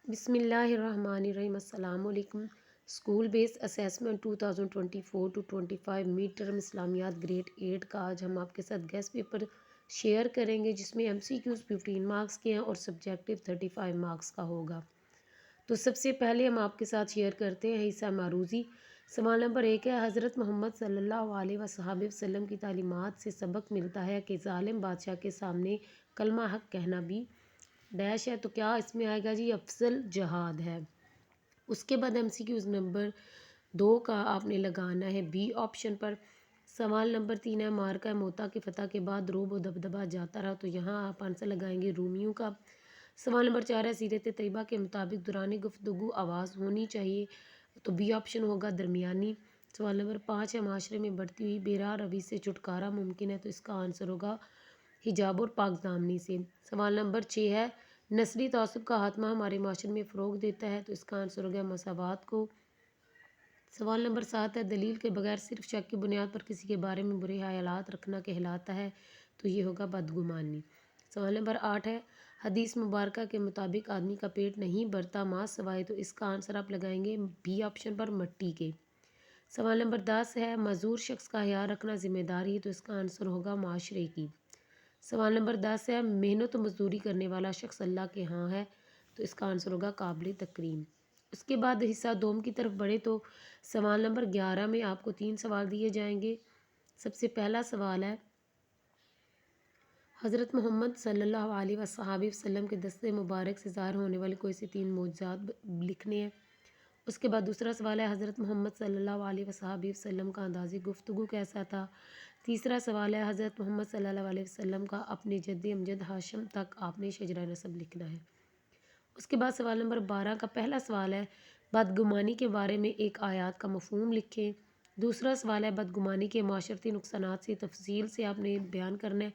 बिस्मिल्लाहिर्रहमानिर्रहीम। अस्सलाम वालेकुम। School based assessment 2024 to 25 mid term इस्लामियात ग्रेड 8 का आज हम आपके साथ गेस्ट पेपर शेयर करेंगे, जिसमें MCQs 15 मार्क्स के हैं और सब्जेक्टिव 35 मार्क्स का होगा। तो सबसे पहले हम आपके साथ शेयर करते हैं हिस्सा मारूज़ी। सवाल नंबर 1 है, हज़रत मोहम्मद सल्लल्लाहु अलैहि वसल्लम की तालीमात से सबक मिलता है कि ज़ालिम बादशाह के सामने कलमा हक कहना भी डैश है। तो क्या इसमें आएगा जी? अफजल जहाद है। उसके बाद MCQs नंबर 2 का आपने लगाना है बी ऑप्शन पर। सवाल नंबर 3 है, मारका मोता की फतह के बाद रोब व दबदबा जाता रहा। तो यहाँ आप आंसर लगाएंगे रूमियों का। सवाल नंबर 4 है, सीरत तैयबा के मुताबिक दौरान गुफ्तगू आवाज़ होनी चाहिए। तो बी ऑप्शन होगा दरमियानी। सवाल नंबर 5 है, माशरे में बढ़ती हुई बेराह रवी से छुटकारा मुमकिन है। तो इसका आंसर होगा हिजाब और पाकदामनी से। सवाल नंबर 6 है, नस्ली तआसुब का खात्मा हमारे माशरे में फ़रोग देता है। तो इसका आंसर हो गया मसावात को। सवाल नंबर 7 है, दलील के बगैर सिर्फ शक की बुनियाद पर किसी के बारे में बुरे ख्यालात रखना कहलाता है। तो ये होगा बदगुमानी। सवाल नंबर 8 है, हदीस मुबारका के मुताबिक आदमी का पेट नहीं भरता माँ सवाए। तो इसका आंसर आप लगाएंगे बी ऑप्शन पर मट्टी के। सवाल नंबर 10 है, मजदूर शख्स का ख्याल रखना जिम्मेदारी है। तो इसका आंसर होगा माशरे की। सवाल नंबर 10 है, मेहनत व मजदूरी करने वाला शख्स अल्लाह के यहाँ है। तो इसका आंसर होगा काबिल तकरीम। उसके बाद हिस्सा दोम की तरफ बढ़े तो सवाल नंबर 11 में आपको 3 सवाल दिए जाएंगे। सबसे पहला सवाल है, हज़रत मोहम्मद सल्लल्लाहु अलैहि वसल्लम के दस्ते मुबारक से ज़ाहिर होने वाले कोई से 3 मौजूदात लिखने हैं। उसके बाद दूसरा सवाल है, हज़रत मोहम्मद सल्लल्लाहु अलैहि वसल्लम का अंदाज़े गुफ्तगू कैसा था। तीसरा सवाल है, हज़रत मोहम्मद सल्लल्लाहु अलैहि वसल्लम का अपने जद्द अमजद हाशिम तक आपने शजरा नसब लिखना है। उसके बाद सवाल नंबर 12 का पहला सवाल है, बदगुमानी के बारे में एक आयत का मफहूम लिखें। दूसरा सवाल है, बदगुमानी के माशरती नुकसानात से तफसील से आपने बयान करना है।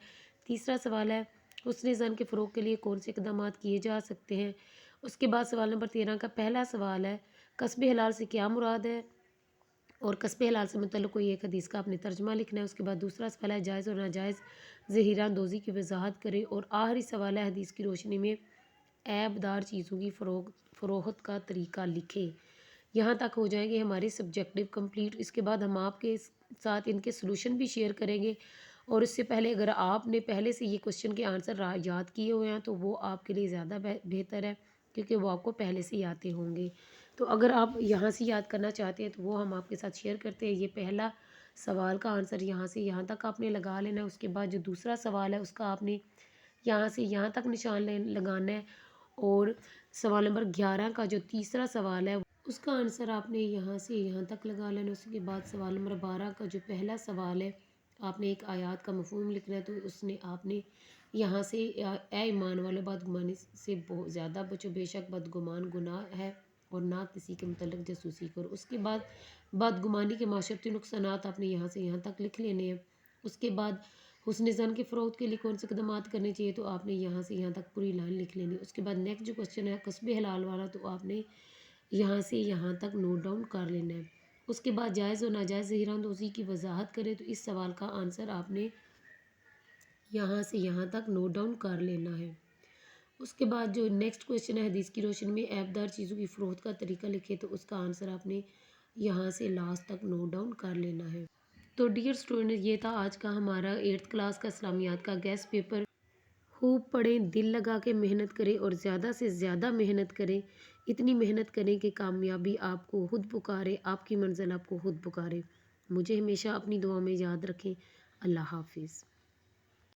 तीसरा सवाल है, हुस्न ज़न के फ़रोग के लिए कौन से इक़दाम किए जा सकते हैं। उसके बाद सवाल नंबर 13 का पहला सवाल है, कस्बे हलाल से क्या मुराद है और कस्बे हलाल से मुतल्लिक़ कोई एक हदीस का आपने तर्जमा लिखना है। उसके बाद दूसरा सवाल है, जायज़ और नाजायज़ ज़हीरा अंदोज़ी की वजाहत करें। और आखिरी सवाल है, हदीस की रोशनी में ऐबदार चीज़ों की फ़रोख्त का तरीका लिखे। यहाँ तक हो जाएंगे हमारे सब्जेक्टिव कंप्लीट। इसके बाद हम आपके साथ इनके सलूशन भी शेयर करेंगे। और इससे पहले अगर आपने पहले से ये क्वेश्चन के आंसर याद किए हुए हैं तो वो आपके लिए ज़्यादा बेहतर है, क्योंकि वो आपको पहले से ही आते होंगे। तो अगर आप यहाँ से याद करना चाहते हैं तो वो हम आपके साथ शेयर करते हैं। ये पहला सवाल का आंसर यहाँ से यहाँ तक आपने लगा लेना है। उसके बाद जो दूसरा सवाल है उसका आपने यहाँ से यहाँ तक निशान लगाना है। और सवाल नंबर 11 का जो तीसरा सवाल है उसका आंसर आपने यहाँ से यहाँ तक लगा लेना। उसके बाद सवाल नंबर 12 का जो पहला सवाल है आपने एक आयत का मफहूम लिखना है। तो उसने आपने यहाँ से ए ईमान वाले बदगुमानी से बहुत ज़्यादा बचो, बेशक बदगुमान गुनाह है और ना किसी के मुतल्लिक़ जासूसी करो। उसके बाद बदगुमानी के माशरती नुकसानात आपने यहाँ से यहाँ तक लिख लेने हैं। उसके बाद हुस्न ज़न के फ़रोग़ के लिए कौन से इक़दाम करने चाहिए। तो आपने यहाँ से यहाँ तक पूरी लाइन लिख लेनी। उसके बाद नेक्स्ट जो क्वेश्चन है कस्बे हलाल वाला, तो आपने यहाँ से यहाँ तक नोट डाउन कर लेना है। उसके बाद जायज़ और नाजायज़ ज़हीरा अंदोज़ी की वजाहत करें। तो इस सवाल का आंसर आपने यहाँ से यहाँ तक नोट डाउन कर लेना है। उसके बाद जो नेक्स्ट क्वेश्चन है, हदीस की रोशनी में ऐबदार चीज़ों की फ़रोख्त का तरीका लिखे। तो उसका आंसर आपने यहाँ से लास्ट तक नोट डाउन कर लेना है। तो डियर स्टूडेंट, ये था आज का हमारा 8th क्लास का इस्लामियात का गेस्ट पेपर। खूब पढ़ें, दिल लगा के मेहनत करें और ज़्यादा से ज़्यादा मेहनत करें। इतनी मेहनत करें कि कामयाबी आपको खुद पुकारे, आपकी मंजिल आपको खुद पुकारे। मुझे हमेशा अपनी दुआ में याद रखें। अल्लाह हाफिज़।